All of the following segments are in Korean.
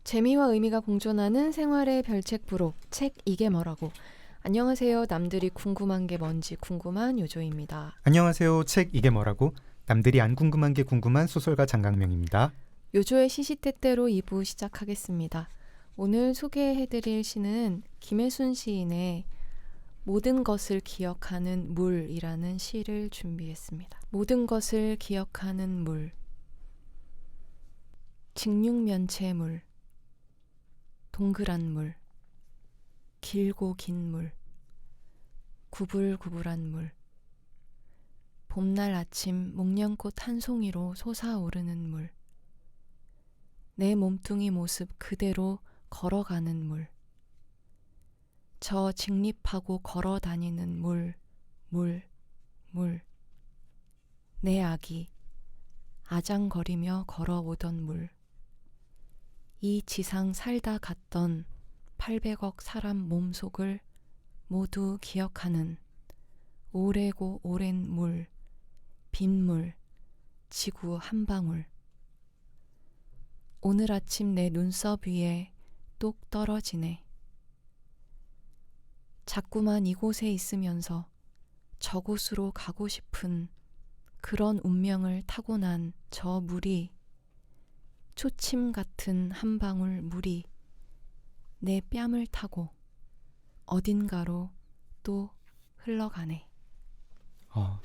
재미와 의미가 공존하는 생활의 별책 부록 책 이게 뭐라고. 안녕하세요. 남들이 궁금한 게 뭔지 궁금한 요조입니다. 안녕하세요. 책 이게 뭐라고? 남들이 안 궁금한 게 궁금한 소설가 장강명입니다. 요조의 시시때때로 2부 시작하겠습니다. 오늘 소개해드릴 시는 김혜순 시인의 모든 것을 기억하는 물이라는 시를 준비했습니다. 모든 것을 기억하는 물. 직육면체물, 동그란 물, 길고 긴 물, 구불구불한 물, 봄날 아침 목련꽃 한 송이로 솟아오르는 물, 내 몸뚱이 모습 그대로 걸어가는 물, 저 직립하고 걸어다니는 물, 내 아기 아장거리며 걸어오던 물, 이 지상 살다 갔던 800억 사람 몸속을 모두 기억하는 오래고 오랜 물, 빗물, 지구 한 방울. 오늘 아침 내 눈썹 위에 똑 떨어지네. 자꾸만 이곳에 있으면서 저곳으로 가고 싶은 그런 운명을 타고난 저 물이, 초침 같은 한 방울 물이 내 뺨을 타고 어딘가로 또 흘러가네. 아,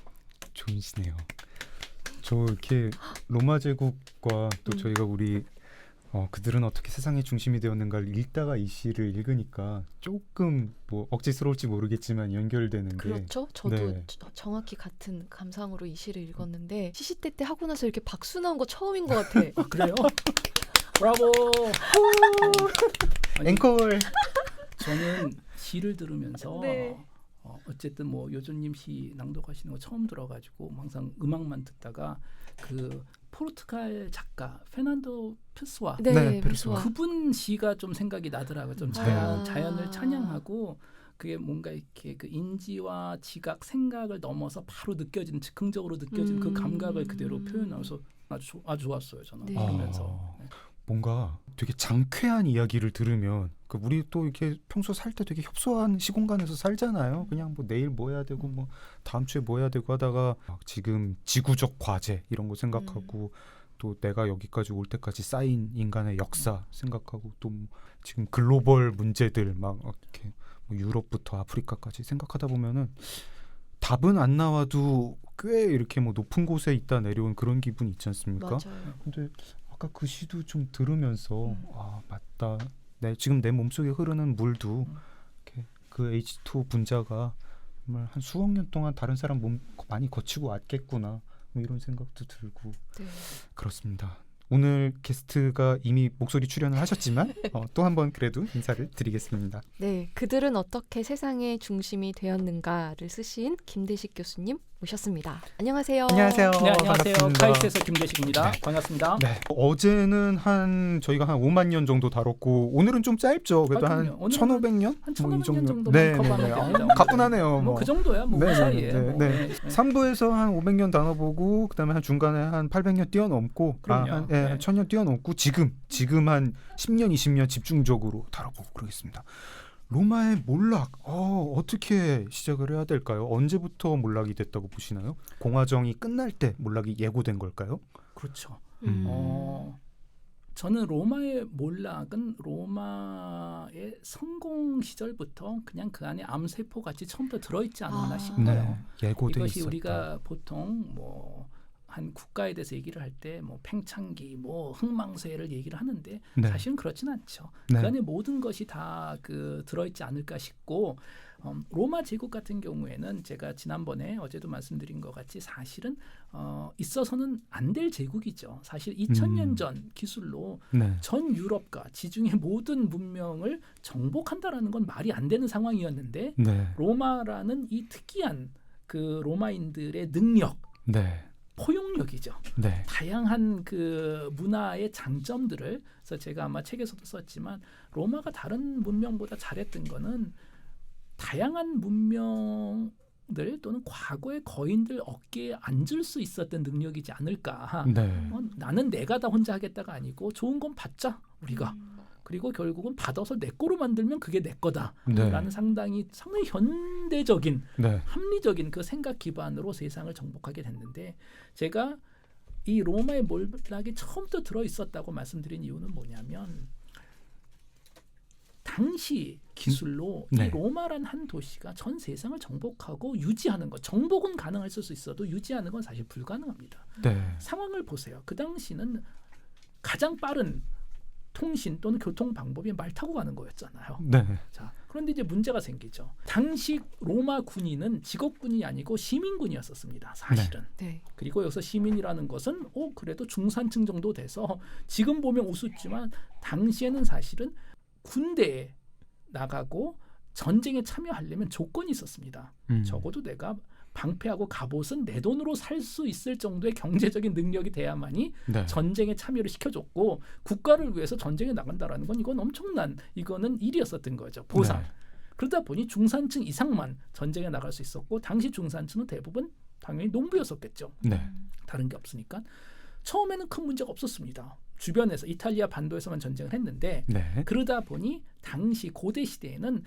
좋은 시네요. 저 이렇게 로마 제국과 또 저희가 우리 그들은 어떻게 세상의 중심이 되었는가를 읽다가 이 시를 읽으니까 조금 뭐 억지스러울지 모르겠지만 연결되는 게 그렇죠. 저도 네. 정확히 같은 감상으로 이 시를 읽었는데 시시때때 하고 나서 이렇게 박수 나온 거 처음인 것 같아. 아, 그래요? 브라보. 아니, 앵콜. 저는 시를 들으면서 네. 어쨌든 뭐 요조님 시 낭독하시는 거 처음 들어가지고 항상 음악만 듣다가 그 포르투갈 작가 페난도 페소아 네, 페르소아. 그분 시가 좀 생각이 나더라고요. 좀 자연을 찬양하고 그게 뭔가 이렇게 그 인지와 지각, 생각을 넘어서 바로 느껴지는, 즉흥적으로 느껴지는 그 감각을 그대로 표현해서 아주 좋았어요. 저는 네. 그러면서. 네. 뭔가 되게 장쾌한 이야기를 들으면 우리 또 이렇게 평소 살 때 되게 협소한 시공간에서 살잖아요. 그냥 뭐 내일 뭐 해야 되고 뭐 다음 주에 뭐 해야 되고 하다가 지금 지구적 과제 이런 거 생각하고 또 내가 여기까지 올 때까지 쌓인 인간의 역사 생각하고 또 지금 글로벌 문제들 막 이렇게 뭐 유럽부터 아프리카까지 생각하다 보면은 답은 안 나와도 꽤 이렇게 뭐 높은 곳에 있다 내려온 그런 기분이 있지 않습니까? 맞아요. 근데 아까 그 시도 좀 들으면서 아 맞다. 지금 내 몸속에 흐르는 물도 이렇게 그 H2O 분자가 정말 한 수억 년 동안 다른 사람 몸 많이 거치고 왔겠구나. 뭐 이런 생각도 들고 네. 그렇습니다. 오늘 게스트가 이미 목소리 출연을 하셨지만 또 한 번 그래도 인사를 드리겠습니다. 네, 그들은 어떻게 세상의 중심이 되었는가를 쓰신 김대식 교수님 모셨습니다. 안녕하세요. 안녕하세요. 네, 안녕하세요. 반갑습니다. 카이스트에서 김대식입니다. 네. 반갑습니다. 네. 어제는 저희가 한 5만 년 정도 다뤘고 오늘은 좀 짧죠. 그래도 한 그럼요. 오늘은 1,500년? 한 뭐 이 1,500년 정도. 정도만 커버하면 됩니다. 가뿐하네요. 뭐 그 정도야. 뭐 그 사이에. 네. 뭐. 네. 3부에서 한 500년 다뤄보고 그다음에 한 중간에 한 800년 뛰어넘고 그럼요. 네. 1000년 뛰어넘고 지금 한 10년 20년 집중적으로 다뤄보고 그러겠습니다. 로마의 몰락 어떻게 시작을 해야 될까요? 언제부터 몰락이 됐다고 보시나요? 공화정이 끝날 때 몰락이 예고된 걸까요? 그렇죠. 음. 저는 로마의 몰락은 로마의 성공 시절부터 그냥 그 안에 암세포 같이 처음부터 들어있지 않았나 싶어요. 예고돼 이것이 있었다. 우리가 보통 뭐 한 국가에 대해서 얘기를 할 때 뭐 팽창기, 뭐 흥망세를 얘기를 하는데 네. 사실은 그렇진 않죠. 네. 그 안에 모든 것이 다 그 들어있지 않을까 싶고 로마 제국 같은 경우에는 제가 지난번에 어제도 말씀드린 것 같이 사실은 있어서는 안 될 제국이죠. 사실 2000년 전 기술로 네. 전 유럽과 지중해 모든 문명을 정복한다라는 건 말이 안 되는 상황이었는데 네. 로마라는 이 특이한 그 로마인들의 능력, 네. 포용력이죠. 네. 다양한 그 문화의 장점들을, 그래서 제가 아마 책에서도 썼지만 로마가 다른 문명보다 잘했던 거는 다양한 문명들 또는 과거의 거인들 어깨에 앉을 수 있었던 능력이지 않을까. 네. 나는 내가 다 혼자 하겠다가 아니고 좋은 건 받자 우리가. 그리고 결국은 받아서 내 거로 만들면 그게 내 거다. 네. 라는 상당히 현대적인 네. 합리적인 그 생각 기반으로 세상을 정복하게 됐는데 제가 이 로마의 몰락이 처음부터 들어있었다고 말씀드린 이유는 뭐냐면 당시 기술로 네. 이 로마란 한 도시가 전 세상을 정복하고 유지하는 것, 정복은 가능할 수 있어도 유지하는 건 사실 불가능합니다. 네. 상황을 보세요. 그 당시는 가장 빠른 통신 또는 교통 방법이 말 타고 가는 거였잖아요. 네. 자, 그런데 이제 문제가 생기죠. 당시 로마 군인은 직업군이 아니고 시민군이었었습니다. 사실은. 네. 그리고 여기서 시민이라는 것은 그래도 중산층 정도 돼서 지금 보면 우습지만 당시에는 사실은 군대에 나가고 전쟁에 참여하려면 조건이 있었습니다. 적어도 내가 방패하고 갑옷은 내 돈으로 살 수 있을 정도의 경제적인 능력이 돼야만이 네. 전쟁에 참여를 시켜줬고 국가를 위해서 전쟁에 나간다라는 건 이건 엄청난 이거는 일이었었던 거죠. 보상. 네. 그러다 보니 중산층 이상만 전쟁에 나갈 수 있었고 당시 중산층은 대부분 당연히 농부였었겠죠. 네. 다른 게 없으니까 처음에는 큰 문제가 없었습니다. 주변에서 이탈리아 반도에서만 전쟁을 했는데 네. 그러다 보니 당시 고대 시대에는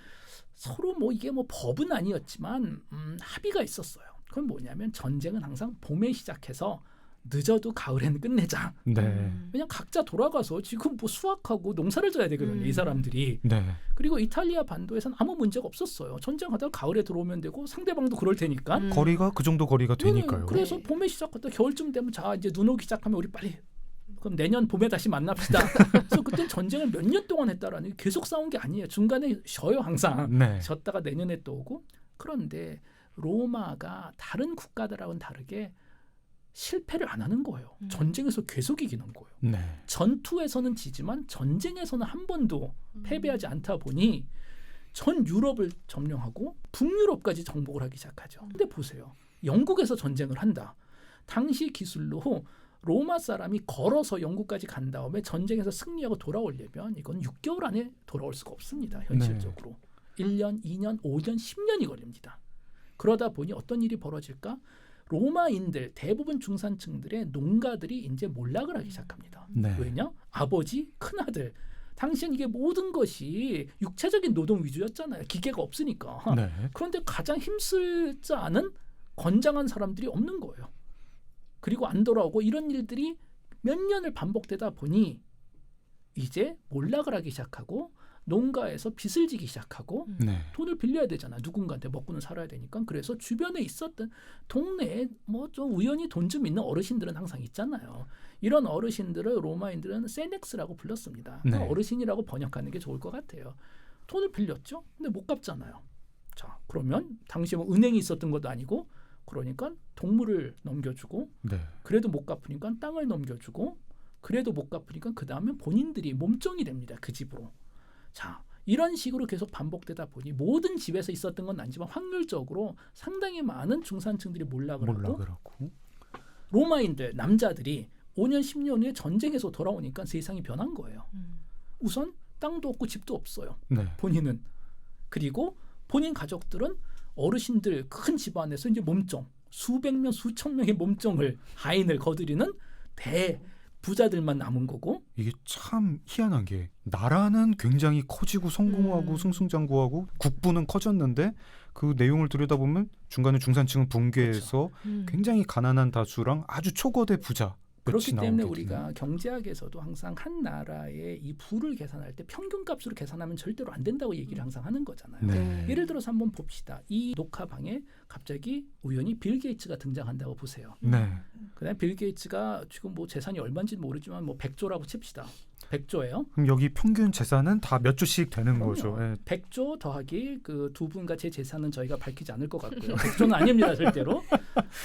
서로 뭐 이게 뭐 법은 아니었지만 합의가 있었어요. 그건 뭐냐면 전쟁은 항상 봄에 시작해서 늦어도 가을에는 끝내자. 네. 그냥 각자 돌아가서 지금 뭐 수확하고 농사를 져야 되거든요. 이 사람들이. 네. 그리고 이탈리아 반도에서는 아무 문제가 없었어요. 전쟁하다가 가을에 들어오면 되고 상대방도 그럴 테니까. 거리가 그 정도 거리가 되니까요. 그래서 봄에 시작하다 겨울쯤 되면 자 이제 눈 오기 시작하면 우리 빨리 그럼 내년 봄에 다시 만납시다. 그래서 그때 전쟁을 몇 년 동안 했다라는 게 계속 싸운 게 아니에요. 중간에 쉬어요 항상. 네. 쉬었다가 내년에 또 오고. 그런데 로마가 다른 국가들하고는 다르게 실패를 안 하는 거예요. 전쟁에서 계속 이기는 거예요. 네. 전투에서는 지지만 전쟁에서는 한 번도 패배하지 않다 보니 전 유럽을 점령하고 북유럽까지 정복을 하기 시작하죠. 근데 보세요. 영국에서 전쟁을 한다. 당시 기술로 로마 사람이 걸어서 영국까지 간 다음에 전쟁에서 승리하고 돌아오려면 이건 6개월 안에 돌아올 수가 없습니다. 현실적으로. 1년, 2년, 5년, 10년이 걸립니다. 그러다 보니 어떤 일이 벌어질까? 로마인들 대부분 중산층들의 농가들이 이제 몰락을 하기 시작합니다. 네. 왜냐? 아버지, 큰아들. 당시엔 이게 모든 것이 육체적인 노동 위주였잖아요. 기계가 없으니까. 네. 그런데 가장 힘쓸지 않은 건장한 사람들이 없는 거예요. 그리고 안 돌아오고 이런 일들이 몇 년을 반복되다 보니 이제 몰락을 하기 시작하고 농가에서 빚을 지기 시작하고 네. 돈을 빌려야 되잖아. 누군가한테 먹고는 살아야 되니까. 그래서 주변에 있었던 동네에 뭐 좀 우연히 돈 좀 있는 어르신들은 항상 있잖아요. 이런 어르신들을 로마인들은 세넥스라고 불렀습니다. 네. 어르신이라고 번역하는 게 좋을 것 같아요. 돈을 빌렸죠. 근데 못 갚잖아요. 자, 그러면 당시에 뭐 은행이 있었던 것도 아니고 그러니까 동물을 넘겨주고 네. 그래도 못 갚으니까 땅을 넘겨주고 그래도 못 갚으니까 그 다음에 본인들이 몸종이 됩니다. 그 집으로. 자, 이런 식으로 계속 반복되다 보니 모든 집에서 있었던 건 아니지만 확률적으로 상당히 많은 중산층들이 몰락을 하고 로마인들, 남자들이 5년, 10년 후에 전쟁에서 돌아오니까 세상이 변한 거예요. 우선 땅도 없고 집도 없어요. 네. 본인은. 그리고 본인 가족들은 어르신들 큰 집안에서 이제 몸종, 수백 명, 수천 명의 몸종을 하인을 거두리는 부자들만 남은 거고. 이게 참 희한한 게 나라는 굉장히 커지고 성공하고 승승장구하고 국부는 커졌는데 그 내용을 들여다보면 중간에 중산층은 붕괴해서 굉장히 가난한 다수랑 아주 초거대 부자 그렇기 때문에 우리가 경제학에서도 항상 한 나라의 이 부를 계산할 때 평균값으로 계산하면 절대로 안 된다고 얘기를 항상 하는 거잖아요. 네. 예를 들어서 한번 봅시다. 이 녹화방에 갑자기 우연히 빌 게이츠가 등장한다고 보세요. 네. 그다음에 빌 게이츠가 지금 뭐 재산이 얼마인지 모르지만 뭐 100조라고 칩시다. 100조예요. 그럼 여기 평균 재산은 다 몇 조씩 되는 그럼요. 거죠. 예. 100조 더하기 그 두 분과 제 재산은 저희가 밝히지 않을 것 같고요. 100조는 아닙니다. 절대로.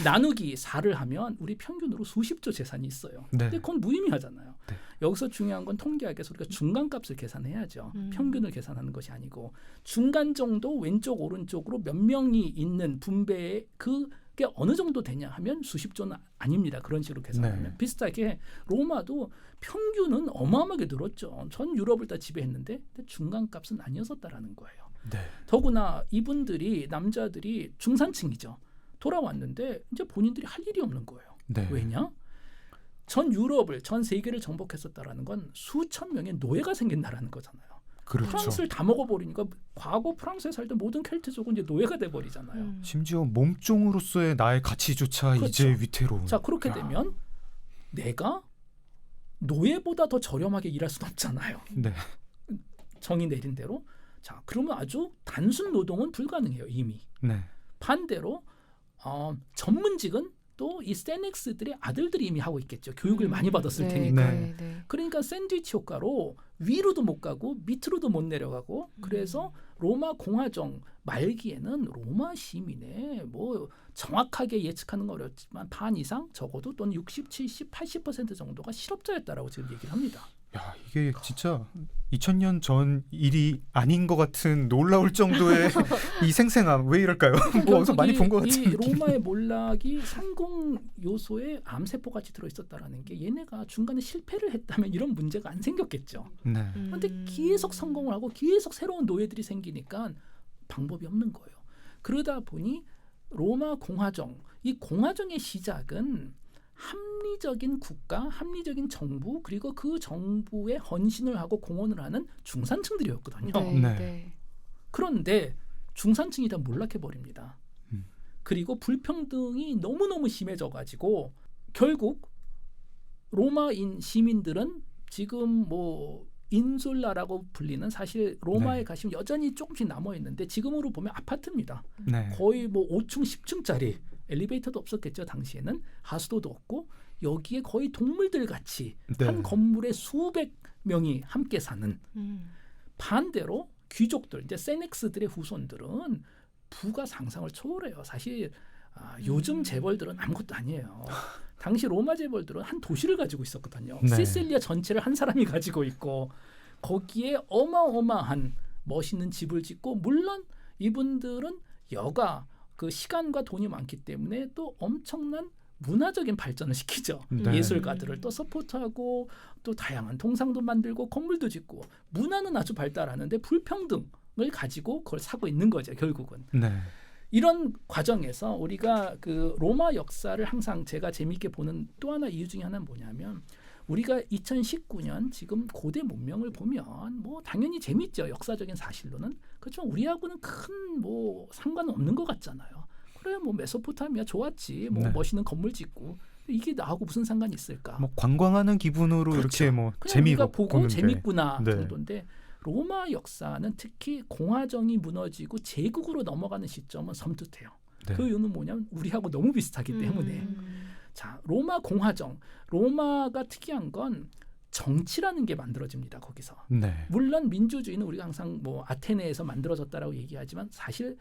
나누기 4를 하면 우리 평균으로 수십조 재산이 있어요. 네. 근데 그건 무의미하잖아요. 네. 여기서 중요한 건 통계학에서 우리가 중간값을 계산해야죠. 평균을 계산하는 것이 아니고 중간 정도 왼쪽 오른쪽으로 몇 명이 있는 분배에 그게 어느 정도 되냐 하면 수십조는 아닙니다. 그런 식으로 계산하면. 네. 비슷하게 로마도 평균은 어마어마하게 늘었죠. 전 유럽을 다 지배했는데 중간값은 아니었었다라는 거예요. 네. 더구나 이분들이 남자들이 중산층이죠. 돌아왔는데 이제 본인들이 할 일이 없는 거예요. 네. 왜냐? 전 유럽을 전 세계를 정복했었다라는 건 수천 명의 노예가 생긴다라는 거잖아요. 그렇죠. 프랑스를 다 먹어버리니까 과거 프랑스에 살던 모든 켈트족은 이제 노예가 돼버리잖아요. 심지어 몸종으로서의 나의 가치조차 그렇죠. 이제 위태로운. 자 그렇게 야. 되면 내가 노예보다 더 저렴하게 일할 수는 없잖아요. 네. 정의 내린 대로. 자 그러면 아주 단순 노동은 불가능해요 이미. 네. 반대로 전문직은 또 이 세넥스들의 아들들이 이미 하고 있겠죠. 교육을 많이 받았을 네, 테니까. 네. 네. 그러니까 샌드위치 효과로 위로도 못 가고 밑으로도 못 내려가고 그래서 로마 공화정 말기에는 로마 시민의 뭐 정확하게 예측하는 건 어렵지만 반 이상 적어도 또는 60, 70, 80% 정도가 실업자였다라고 지금 얘기를 합니다. 야, 이게 진짜 2000년 전 일이 아닌 것 같은 놀라울 정도의 이 생생함. 왜 이럴까요? 뭐 어디서 많이 본 것 같은 이 느낌. 로마의 몰락이 상공 요소에 암세포 같이 들어 있었다라는 게 얘네가 중간에 실패를 했다면 이런 문제가 안 생겼겠죠. 네. 그런데 계속 성공을 하고 계속 새로운 노예들이 생기니까 방법이 없는 거예요. 그러다 보니 로마 공화정, 이 공화정의 시작은 합리적인 국가, 합리적인 정부 그리고 그 정부에 헌신을 하고 공헌을 하는 중산층들이었거든요. 네. 네. 네. 그런데 중산층이 다 몰락해 버립니다. 음. 그리고 불평등이 너무너무 심해져가지고 결국 로마인 시민들은 지금 뭐 인술라라고 불리는 사실 로마에 네. 가시면 여전히 조금씩 남아 있는데 지금으로 보면 아파트입니다. 네. 거의 뭐 5층, 10층짜리 엘리베이터도 없었겠죠 당시에는 하수도도 없고 여기에 거의 동물들 같이 네. 한 건물에 수백 명이 함께 사는 반대로 귀족들 이제 세넥스들의 후손들은 부가 상상을 초월해요. 사실 요즘 재벌들은 아무것도 아니에요. 당시 로마 재벌들은 한 도시를 가지고 있었거든요. 네. 시실리아 전체를 한 사람이 가지고 있고 거기에 어마어마한 멋있는 집을 짓고 물론 이분들은 여가 그 시간과 돈이 많기 때문에 또 엄청난 문화적인 발전을 시키죠. 네. 예술가들을 또 서포트하고 또 다양한 동상도 만들고 건물도 짓고 문화는 아주 발달하는데 불평등을 가지고 그걸 사고 있는 거죠. 결국은. 네. 이런 과정에서 우리가 그 로마 역사를 항상 제가 재미있게 보는 또 하나 이유 중에 하나는 뭐냐면 우리가 2019년 지금 고대 문명을 보면 뭐 당연히 재밌죠. 역사적인 사실로는. 그렇지만 우리하고는 큰 뭐 상관은 없는 것 같잖아요. 그래 뭐 메소포타미아 좋았지. 뭐 네. 멋있는 건물 짓고 이게 나하고 무슨 상관이 있을까? 뭐 관광하는 기분으로 그렇죠. 이렇게 뭐 그냥 재미가 우리가 보고 보는데. 재밌구나 네. 정도인데 로마 역사는 특히 공화정이 무너지고 제국으로 넘어가는 시점은 섬뜩해요. 네. 그 이유는 뭐냐면 우리하고 너무 비슷하기 때문에. 자, 로마 공화정. 로마가 특이한 건 정치라는 게 만들어집니다. 거기서. 네. 물론 민주주의는 우리가 항상 뭐 아테네에서 만들어졌다라고 얘기하지만 사실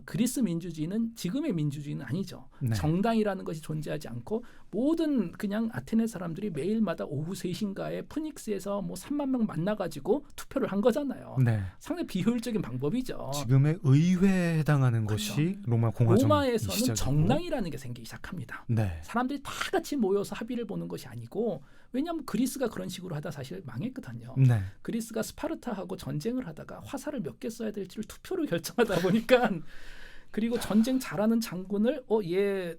그리스 민주주의는 지금의 민주주의는 아니죠. 네. 정당이라는 것이 존재하지 않고 모든 그냥 아테네 사람들이 매일마다 오후 3시인가에 푸닉스에서 뭐 3만 명 만나가지고 투표를 한 거잖아요. 네. 상당히 비효율적인 방법이죠. 지금의 의회에 해당하는 그렇죠. 것이 로마 공화정 로마에서는 정당이라는 게 생기기 시작합니다. 네. 사람들이 다 같이 모여서 합의를 보는 것이 아니고 왜냐하면 그리스가 그런 식으로 하다 사실 망했거든요. 네. 그리스가 스파르타하고 전쟁을 하다가 화살을 몇 개 써야 될지를 투표로 결정하다 보니까 그리고 전쟁 잘하는 장군을 얘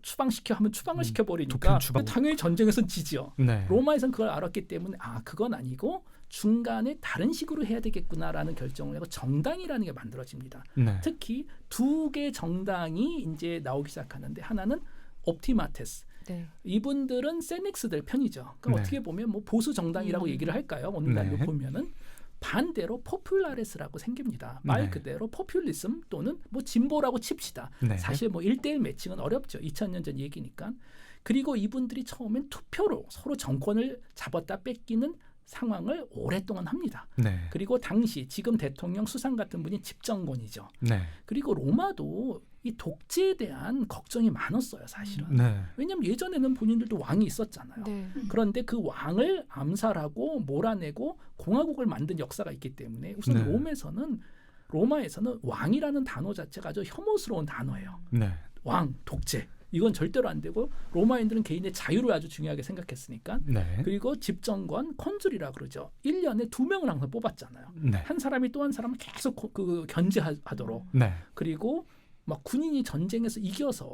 추방시켜 하면 추방을 시켜버리니까 도편 추방. 당연히 전쟁에선 지지요. 네. 로마에서는 그걸 알았기 때문에 그건 아니고 중간에 다른 식으로 해야 되겠구나라는 결정을 하고 정당이라는 게 만들어집니다. 네. 특히 두 개 정당이 이제 나오기 시작하는데 하나는 옵티마테스. 네. 이분들은 세넥스들 편이죠. 그럼 네. 어떻게 보면 뭐 보수 정당이라고 얘기를 할까요? 오늘날로 네. 보면은 반대로 포퓰라레스라고 생깁니다. 말 네. 그대로 포퓰리즘 또는 뭐 진보라고 칩시다. 네. 사실 뭐 1대1 매칭은 어렵죠. 2000년 전 얘기니까. 그리고 이분들이 처음엔 투표로 서로 정권을 잡았다 뺏기는 상황을 오랫동안 합니다. 네. 그리고 당시 지금 대통령 수상 같은 분이 집정권이죠. 네. 그리고 로마도 이 독재에 대한 걱정이 많았어요, 사실은. 네. 왜냐하면 예전에는 본인들도 왕이 있었잖아요. 네. 그런데 그 왕을 암살하고 몰아내고 공화국을 만든 역사가 있기 때문에 우선 네. 로마에서는 왕이라는 단어 자체가 아주 혐오스러운 단어예요. 네. 왕, 독재. 이건 절대로 안 되고 로마인들은 개인의 자유를 아주 중요하게 생각했으니까. 네. 그리고 집정관, 컨술이라 그러죠. 1년에 2명을 항상 뽑았잖아요. 네. 한 사람이 또 한 사람을 계속 그 견제하도록. 네. 그리고 막 군인이 전쟁에서 이겨서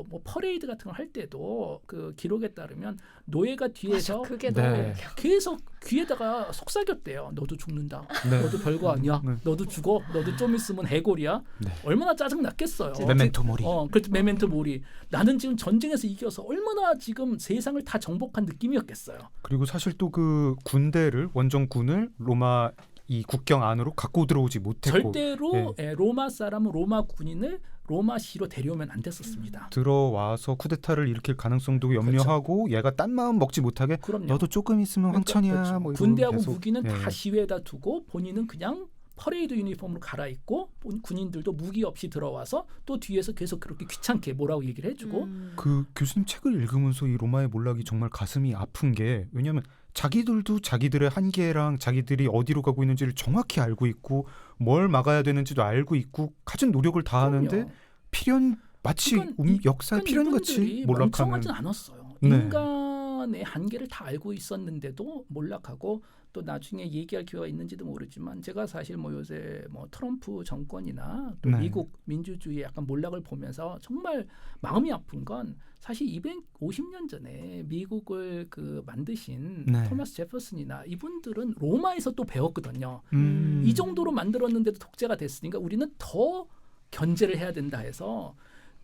뭐 퍼레이드 같은 걸 할 때도 그 기록에 따르면 노예가 뒤에서 맞아, 그게 네. 너무 계속 귀에다가 속삭였대요. 너도 죽는다. 네. 너도 별거 아니야. 네. 너도 죽어. 너도 좀 있으면 해골이야. 네. 얼마나 짜증 났겠어요. 메멘토 모리. 그렇죠. 메멘토 모리. 나는 지금 전쟁에서 이겨서 얼마나 지금 세상을 다 정복한 느낌이었겠어요. 그리고 사실 또 그 군대를 원정군을 로마 이 국경 안으로 갖고 들어오지 못했고 절대로 로마 사람은 로마 군인을 로마시로 데려오면 안 됐었습니다. 들어와서 쿠데타를 일으킬 가능성도 염려하고 얘가 딴 마음 먹지 못하게 그럼요. 너도 조금 있으면 그러니까 황천이야. 그렇죠. 뭐 이러고 군대하고 계속, 무기는 예. 다 시외에다 두고 본인은 그냥 퍼레이드 유니폼으로 갈아입고 군인들도 무기 없이 들어와서 또 뒤에서 계속 그렇게 귀찮게 뭐라고 얘기를 해주고 그 교수님 책을 읽으면서 이 로마의 몰락이 정말 가슴이 아픈 게 왜냐하면 자기들도 자기들의 한계랑 자기들이 어디로 가고 있는지를 정확히 알고 있고 뭘 막아야 되는지도 알고 있고 가진 노력을 다하는데 그럼요. 필연 마치 그러니까 역사의 필연같이 이분들이 몰락하는 멍청하진 않았어요. 네. 인간의 한계를 다 알고 있었는데도 몰락하고 또 나중에 얘기할 기회가 있는지도 모르지만 제가 사실 뭐 요새 뭐 트럼프 정권이나 또 네. 미국 민주주의의 약간 몰락을 보면서 정말 마음이 아픈 건 사실 250년 전에 미국을 그 만드신 네. 토마스 제퍼슨이나 이분들은 로마에서 또 배웠거든요. 음. 이 정도로 만들었는데도 독재가 됐으니까 우리는 더 견제를 해야 된다 해서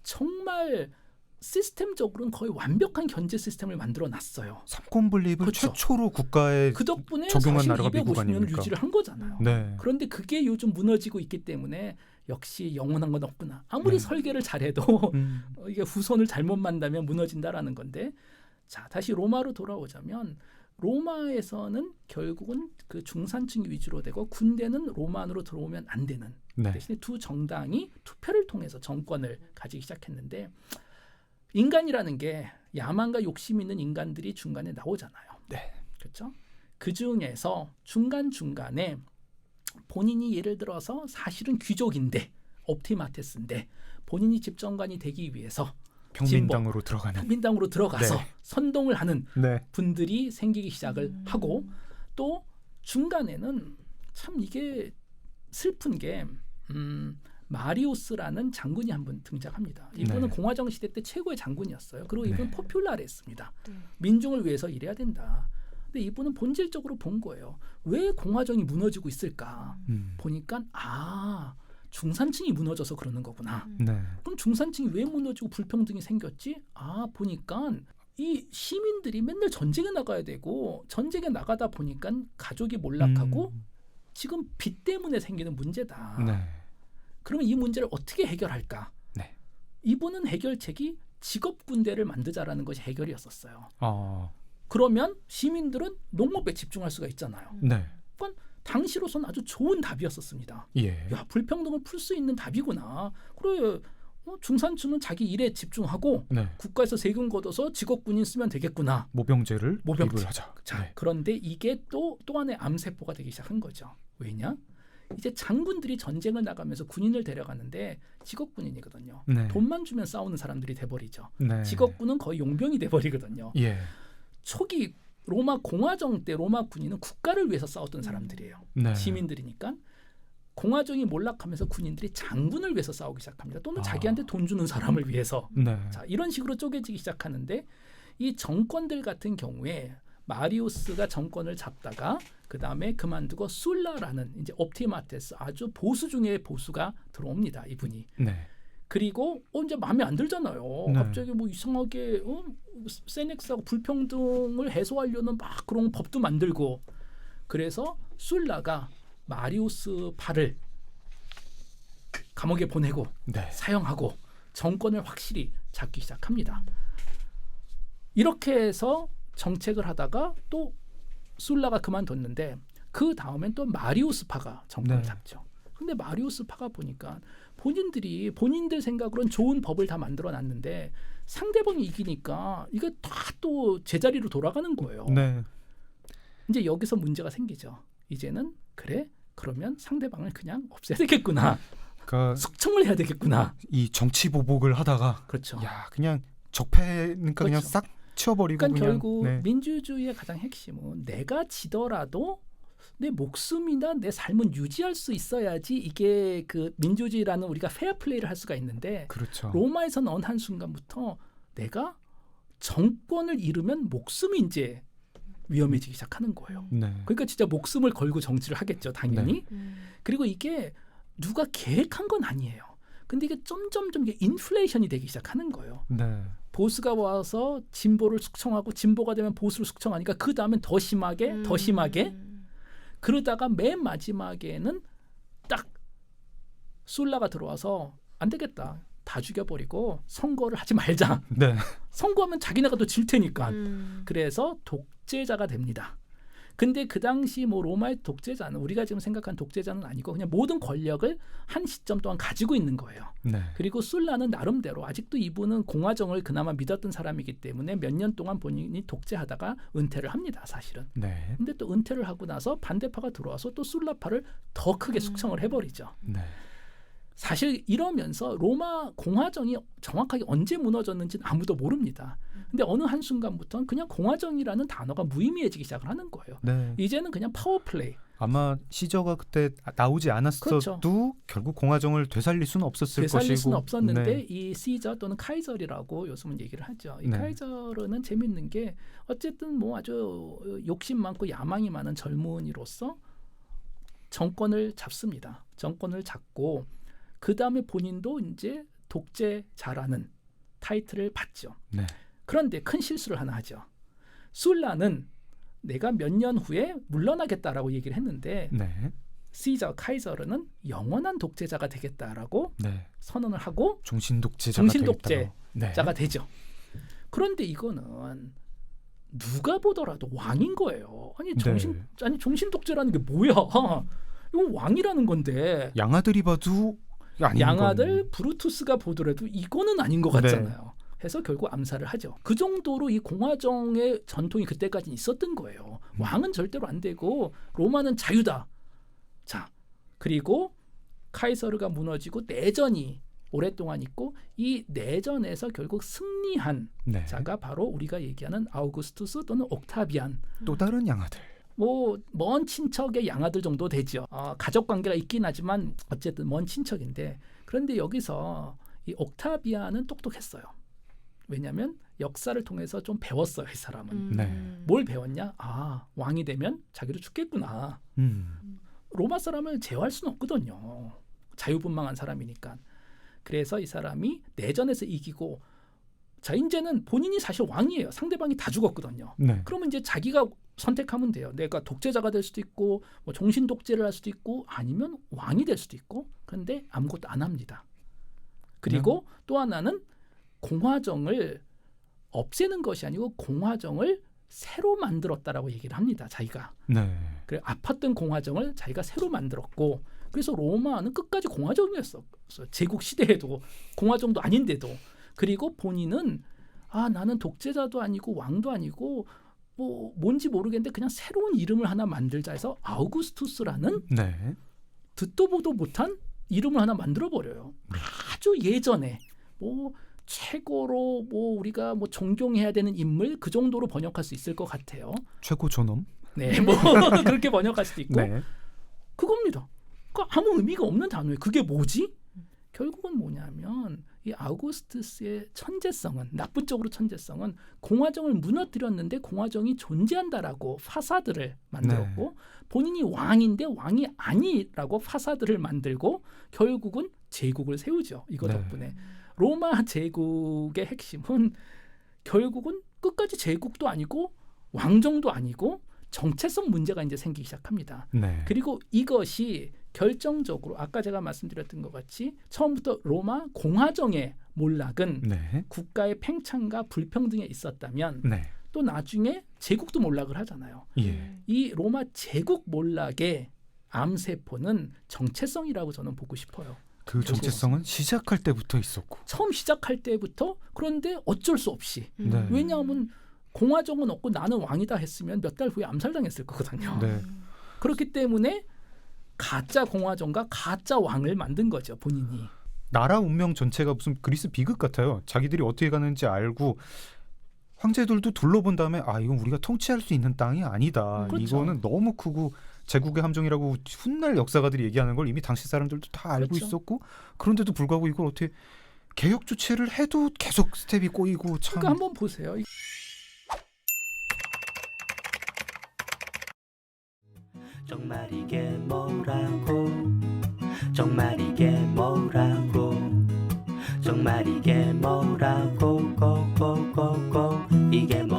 정말 시스템적으로는 거의 완벽한 견제 시스템을 만들어 놨어요. 삼권 분립을 그렇죠. 최초로 국가에 그 덕분에 적용한 사실 나라가 미국 250년을 아닙니까? 유지를 한 거잖아요. 네. 그런데 그게 요즘 무너지고 있기 때문에 역시 영원한 건 없구나. 아무리 네. 설계를 잘해도 이게 후손을 잘못 만나면 무너진다라는 건데 자 다시 로마로 돌아오자면 로마에서는 결국은 그 중산층이 위주로 되고 군대는 로마 안으로 들어오면 안 되는 네. 대신에 두 정당이 투표를 통해서 정권을 가지기 시작했는데 인간이라는 게 야망과 욕심 있는 인간들이 중간에 나오잖아요. 네. 그렇죠? 그 중에서 중간중간에 본인이 예를 들어서 사실은 귀족인데 옵티마테스인데 본인이 집정관이 되기 위해서 평민당으로 들어가는. 평민당으로 들어가서 네. 선동을 하는 네. 분들이 생기기 시작을 하고 또 중간에는 참 이게 슬픈 게 마리우스라는 장군이 한 분 등장합니다. 이분은 네. 공화정 시대 때 최고의 장군이었어요. 그리고 이분은 네. 포퓰라르했습니다. 네. 민중을 위해서 일해야 된다. 근데 이분은 본질적으로 본 거예요. 왜 공화정이 무너지고 있을까? 보니까 중산층이 무너져서 그러는 거구나. 네. 그럼 중산층이 왜 무너지고 불평등이 생겼지? 보니까 이 시민들이 맨날 전쟁에 나가야 되고 전쟁에 나가다 보니까 가족이 몰락하고 지금 빚 때문에 생기는 문제다. 네. 그러면 이 문제를 어떻게 해결할까? 네. 이분은 해결책이 직업 군대를 만들자라는 것이 해결이었었어요. 아. 그러면 시민들은 농업에 집중할 수가 있잖아요. 네. 당시로서는 아주 좋은 답이었었습니다. 예. 야, 불평등을 풀 수 있는 답이구나. 그래, 중산층은 자기 일에 집중하고 네. 국가에서 세금 걷어서 직업군인 쓰면 되겠구나. 모병제를 모병제. 도입을 하자. 자, 네. 그런데 이게 또 하나의 암세포가 되기 시작한 거죠. 왜냐? 이제 장군들이 전쟁을 나가면서 군인을 데려가는데 직업군인이거든요. 네. 돈만 주면 싸우는 사람들이 돼버리죠. 네. 직업군은 거의 용병이 돼버리거든요. 예. 초기 로마 공화정 때 로마 군인은 국가를 위해서 싸웠던 사람들이에요. 네. 시민들이니까. 공화정이 몰락하면서 군인들이 장군을 위해서 싸우기 시작합니다. 또는 자기한테 돈 주는 사람을 위해서. 네. 자, 이런 식으로 쪼개지기 시작하는데 이 정권들 같은 경우에 마리우스가 정권을 잡다가 그 다음에 그만두고 술라라는 이제 옵티마테스 아주 보수 중에 보수가 들어옵니다. 이분이. 네. 그리고 이제 마음에 안 들잖아요. 네. 갑자기 뭐 이상하게 세넥스하고 불평등을 해소하려는 막 그런 법도 만들고 그래서 술라가 마리우스 파를 감옥에 보내고 네. 사형하고 정권을 확실히 잡기 시작합니다. 이렇게 해서 정책을 하다가 또 술라가 그만뒀는데 그 다음엔 또 마리우스파가 정권을 네. 잡죠. 근데 마리우스파가 보니까 본인들이 본인들 생각으로는 좋은 법을 다 만들어놨는데 상대방이 이기니까 이거 다 또 제자리로 돌아가는 거예요. 네. 이제 여기서 문제가 생기죠. 이제는 그래? 그러면 상대방을 그냥 없애야 되겠구나. 그러니까 숙청을 해야 되겠구나. 이 정치 보복을 하다가 그렇죠. 야 그냥 적폐니까 그냥 그렇죠. 싹 치워버리고 그러니까 그냥 결국 네. 민주주의의 가장 핵심은 내가 지더라도 내 목숨이나 내 삶은 유지할 수 있어야지 이게 그 민주주의라는 우리가 페어플레이를 할 수가 있는데 그렇죠. 로마에서는 어느 한순간부터 내가 정권을 잃으면 목숨이 이제 위험해지기 시작하는 거예요. 네. 그러니까 진짜 목숨을 걸고 정치를 하겠죠, 당연히. 그리고 이게 누가 계획한 건 아니에요. 근데 이게 점점 이게 인플레이션이 되기 시작하는 거예요. 네. 보수가 와서 진보를 숙청하고 진보가 되면 보수를 숙청하니까 그 다음엔 더 심하게 더 심하게 그러다가 맨 마지막에는 딱 술라가 들어와서 안 되겠다. 다 죽여버리고 선거를 하지 말자. 네. 선거하면 자기네가 더 질 테니까. 그래서 독재자가 됩니다. 근데 그 당시 뭐 로마의 독재자는 우리가 지금 생각한 독재자는 아니고 그냥 모든 권력을 한 시점 동안 가지고 있는 거예요. 네. 그리고 술라는 나름대로 아직도 이분은 공화정을 그나마 믿었던 사람이기 때문에 몇 년 동안 본인이 독재하다가 은퇴를 합니다. 사실은. 네. 근데 또 은퇴를 하고 나서 반대파가 들어와서 또 술라파를 더 크게 숙청을 해버리죠. 네. 사실 이러면서 로마 공화정이 정확하게 언제 무너졌는지는 아무도 모릅니다. 근데 어느 한순간부터는 그냥 공화정이라는 단어가 무의미해지기 시작을 하는 거예요. 네. 이제는 그냥 파워플레이. 아마 시저가 그때 나오지 않았어도 그렇죠. 결국 공화정을 되살릴 수는 없었을 되살릴 것이고. 수는 없었는데 네. 이 시저 또는 카이저리라고 요즘은 얘기를 하죠. 이 네. 카이저르는 재밌는 게 어쨌든 뭐 아주 욕심 많고 야망이 많은 젊은이로서 정권을 잡습니다. 정권을 잡고 그 다음에 본인도 이제 독재자라는 타이틀을 받죠. 네. 그런데 큰 실수를 하나 하죠. 술라는 내가 몇 년 후에 물러나겠다라고 얘기를 했는데 네. 시저 카이저르는 영원한 독재자가 되겠다라고 네. 선언을 하고 종신독재자가 종신독재자가 되죠. 그런데 이거는 누가 보더라도 왕인 거예요. 아니 종신독재라는 게 뭐야? 이건 왕이라는 건데 양아들이 봐도 아닌 양아들 거는. 브루투스가 보더라도 이거는 아닌 것 같잖아요. 해서 결국 암살을 하죠. 그 정도로 이 공화정의 전통이 그때까지 있었던 거예요. 왕은 절대로 안 되고 로마는 자유다. 자, 그리고 카이서르가 무너지고 내전이 오랫동안 있고 이 내전에서 결국 승리한 네. 자가 바로 우리가 얘기하는 아우구스투스 또는 옥타비안. 또 다른 양아들. 뭐 먼 친척의 양아들 정도 되죠. 가족 관계가 있긴 하지만 어쨌든 먼 친척인데 그런데 여기서 이 옥타비안은 똑똑했어요. 왜냐하면 역사를 통해서 좀 배웠어요. 이 사람은. 네. 뭘 배웠냐? 왕이 되면 자기도 죽겠구나. 로마 사람을 제어할 수는 없거든요. 자유분방한 사람이니까. 그래서 이 사람이 내전에서 이기고 자 이제는 본인이 사실 왕이에요. 상대방이 다 죽었거든요. 네. 그러면 이제 자기가 선택하면 돼요. 내가 독재자가 될 수도 있고 뭐 종신 독재를 할 수도 있고 아니면 왕이 될 수도 있고 그런데 아무것도 안 합니다. 그리고 또 하나는 공화정을 없애는 것이 아니고 공화정을 새로 만들었다라고 얘기를 합니다. 자기가. 네. 그래 아팠던 공화정을 자기가 새로 만들었고 그래서 로마는 끝까지 공화정이었어. 제국 시대에도 공화정도 아닌데도 그리고 본인은 나는 독재자도 아니고 왕도 아니고 뭐 뭔지 모르겠는데 그냥 새로운 이름을 하나 만들자 해서 아우구스투스라는 네. 듣도 보도 못한 이름을 하나 만들어 버려요. 아주 예전에 뭐 최고로 뭐 우리가 뭐 존경해야 되는 인물 그 정도로 번역할 수 있을 것 같아요. 최고 존엄. 네, 뭐 그렇게 번역할 수도 있고 네. 그겁니다. 그러니까 아무 의미가 없는 단어예요. 그게 뭐지? 결국은 뭐냐면 이 아우구스투스의 천재성은 나쁜 쪽으로 천재성은 공화정을 무너뜨렸는데 공화정이 존재한다라고 파사드를 만들었고 본인이 왕인데 왕이 아니라고 파사드를 만들고 결국은 제국을 세우죠. 이거 덕분에 로마 제국의 핵심은 결국은 끝까지 제국도 아니고 왕정도 아니고 정체성 문제가 이제 생기기 시작합니다. 네. 그리고 이것이 결정적으로 아까 제가 말씀드렸던 것 같이 처음부터 로마 공화정의 몰락은 네. 국가의 팽창과 불평등에 있었다면 네. 또 나중에 제국도 몰락을 하잖아요. 예. 이 로마 제국 몰락의 암세포는 정체성이라고 저는 보고 싶어요. 그 정체성은 시작할 때부터 있었고. 처음 시작할 때부터 그런데 어쩔 수 없이 네. 왜냐하면 공화정은 없고 나는 왕이다 했으면 몇 달 후에 암살당했을 거거든요. 네. 그렇기 때문에 가짜 공화정과 가짜 왕을 만든 거죠. 본인이. 나라 운명 전체가 무슨 그리스 비극 같아요. 자기들이 어떻게 가는지 알고 황제들도 둘러본 다음에 이건 우리가 통치할 수 있는 땅이 아니다. 그렇죠. 이거는 너무 크고 제국의 함정이라고 훗날 역사가들이 얘기하는 걸 이미 당시 사람들도 다 알고 그렇죠. 있었고 그런데도 불구하고 이걸 어떻게 개혁 조치를 해도 계속 스텝이 꼬이고 참 그러니까 한번 보세요. 정말 이게 뭐라고 정말 이게 뭐라고 정말 이게 뭐라고 고고고고 이게 뭐